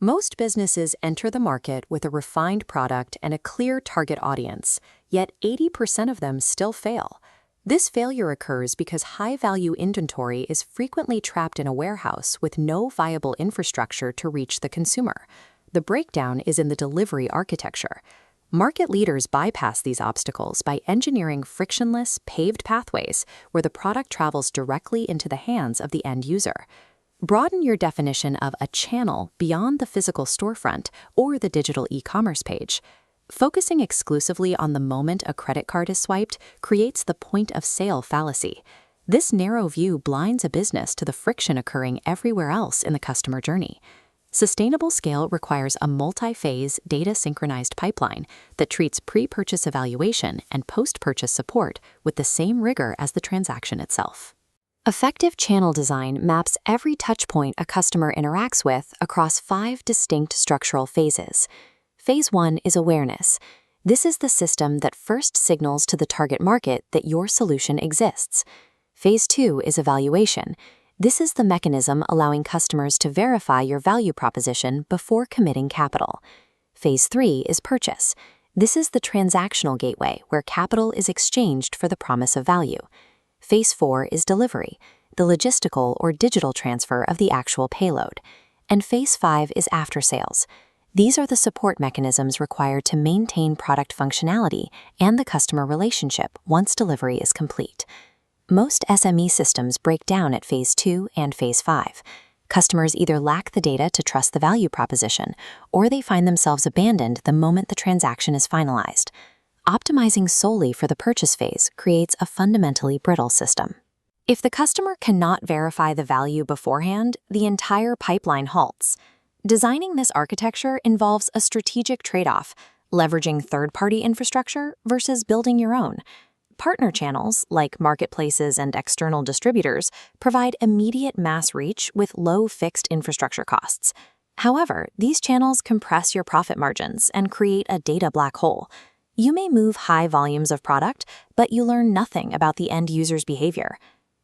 Most businesses enter the market with a refined product and a clear target audience, yet 80% of them still fail. This failure occurs because high-value inventory is frequently trapped in a warehouse with no viable infrastructure to reach the consumer. The breakdown is in the delivery architecture. Market leaders bypass these obstacles by engineering frictionless, paved pathways where the product travels directly into the hands of the end user. Broaden your definition of a channel beyond the physical storefront or the digital e-commerce page. Focusing exclusively on the moment a credit card is swiped creates the point-of-sale fallacy. This narrow view blinds a business to the friction occurring everywhere else in the customer journey. Sustainable scale requires a multi-phase, data-synchronized pipeline that treats pre-purchase evaluation and post-purchase support with the same rigor as the transaction itself. Effective channel design maps every touchpoint a customer interacts with across 5 distinct structural phases. Phase 1 is awareness. This is the system that first signals to the target market that your solution exists. Phase 2 is evaluation. This is the mechanism allowing customers to verify your value proposition before committing capital. Phase 3 is purchase. This is the transactional gateway where capital is exchanged for the promise of value. Phase 4 is delivery, the logistical or digital transfer of the actual payload. And Phase 5 is after-sales. These are the support mechanisms required to maintain product functionality and the customer relationship once delivery is complete. Most SME systems break down at Phase 2 and Phase 5. Customers either lack the data to trust the value proposition, or they find themselves abandoned the moment the transaction is finalized. Optimizing solely for the purchase phase creates a fundamentally brittle system. If the customer cannot verify the value beforehand, the entire pipeline halts. Designing this architecture involves a strategic trade-off, leveraging third-party infrastructure versus building your own. Partner channels, like marketplaces and external distributors, provide immediate mass reach with low fixed infrastructure costs. However, these channels compress your profit margins and create a data black hole. You may move high volumes of product, but you learn nothing about the end user's behavior.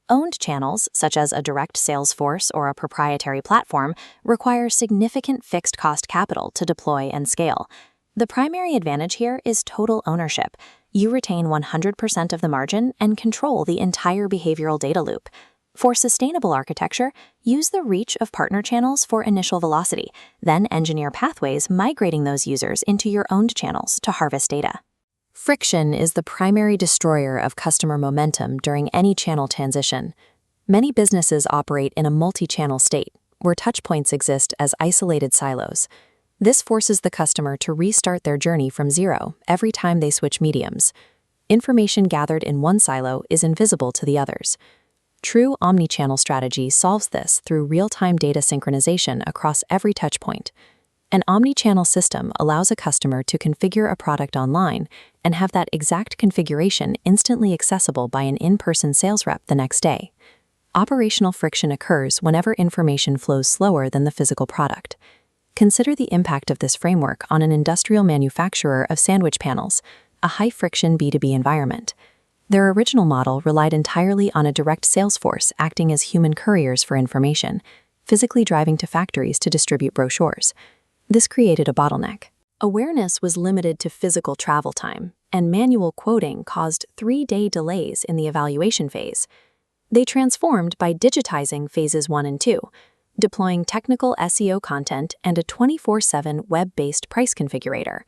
Owned channels, such as a direct sales force or a proprietary platform, require significant fixed cost capital to deploy and scale. The primary advantage here is total ownership. You retain 100% of the margin and control the entire behavioral data loop. For sustainable architecture, use the reach of partner channels for initial velocity, then engineer pathways migrating those users into your owned channels to harvest data. Friction is the primary destroyer of customer momentum during any channel transition. Many businesses operate in a multi-channel state, where touchpoints exist as isolated silos. This forces the customer to restart their journey from zero every time they switch mediums. Information gathered in one silo is invisible to the others. True omnichannel strategy solves this through real-time data synchronization across every touchpoint. An omnichannel system allows a customer to configure a product online and have that exact configuration instantly accessible by an in-person sales rep the next day. Operational friction occurs whenever information flows slower than the physical product. Consider the impact of this framework on an industrial manufacturer of sandwich panels, a high-friction B2B environment. Their original model relied entirely on a direct sales force acting as human couriers for information, physically driving to factories to distribute brochures. This created a bottleneck. Awareness was limited to physical travel time, and manual quoting caused 3-day delays in the evaluation phase. They transformed by digitizing phases 1 and 2, deploying technical SEO content and a 24/7 web-based price configurator.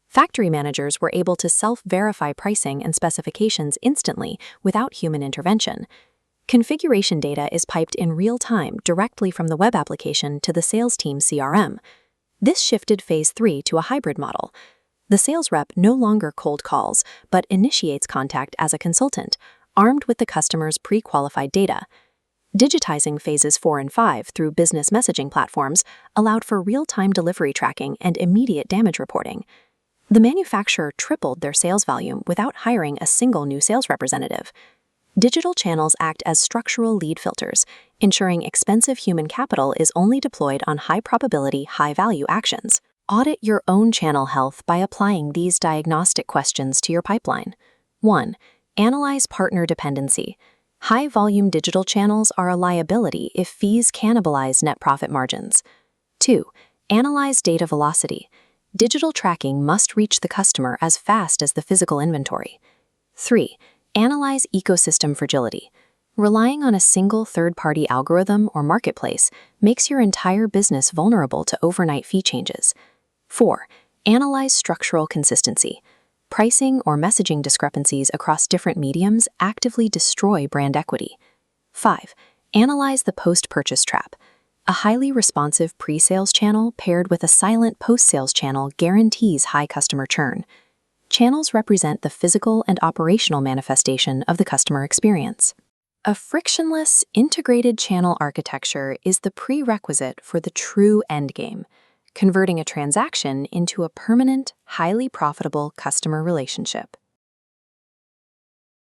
Factory managers were able to self-verify pricing and specifications instantly without human intervention. Configuration data is piped in real time directly from the web application to the sales team's CRM. This shifted Phase 3 to a hybrid model. The sales rep no longer cold calls, but initiates contact as a consultant, armed with the customer's pre-qualified data. Digitizing Phases 4 and 5 through business messaging platforms allowed for real-time delivery tracking and immediate damage reporting. The manufacturer tripled their sales volume without hiring a single new sales representative. Digital channels act as structural lead filters, ensuring expensive human capital is only deployed on high-probability, high-value actions. Audit your own channel health by applying these diagnostic questions to your pipeline. 1. Analyze partner dependency. High-volume digital channels are a liability if fees cannibalize net profit margins. 2. Analyze data velocity. Digital tracking must reach the customer as fast as the physical inventory. 3. Analyze ecosystem fragility. Relying on a single third-party algorithm or marketplace makes your entire business vulnerable to overnight fee changes. 4. Analyze structural consistency. Pricing or messaging discrepancies across different mediums actively destroy brand equity. 5. Analyze the post-purchase trap. A highly responsive pre-sales channel paired with a silent post-sales channel guarantees high customer churn. Channels represent the physical and operational manifestation of the customer experience. A frictionless, integrated channel architecture is the prerequisite for the true endgame, converting a transaction into a permanent, highly profitable customer relationship.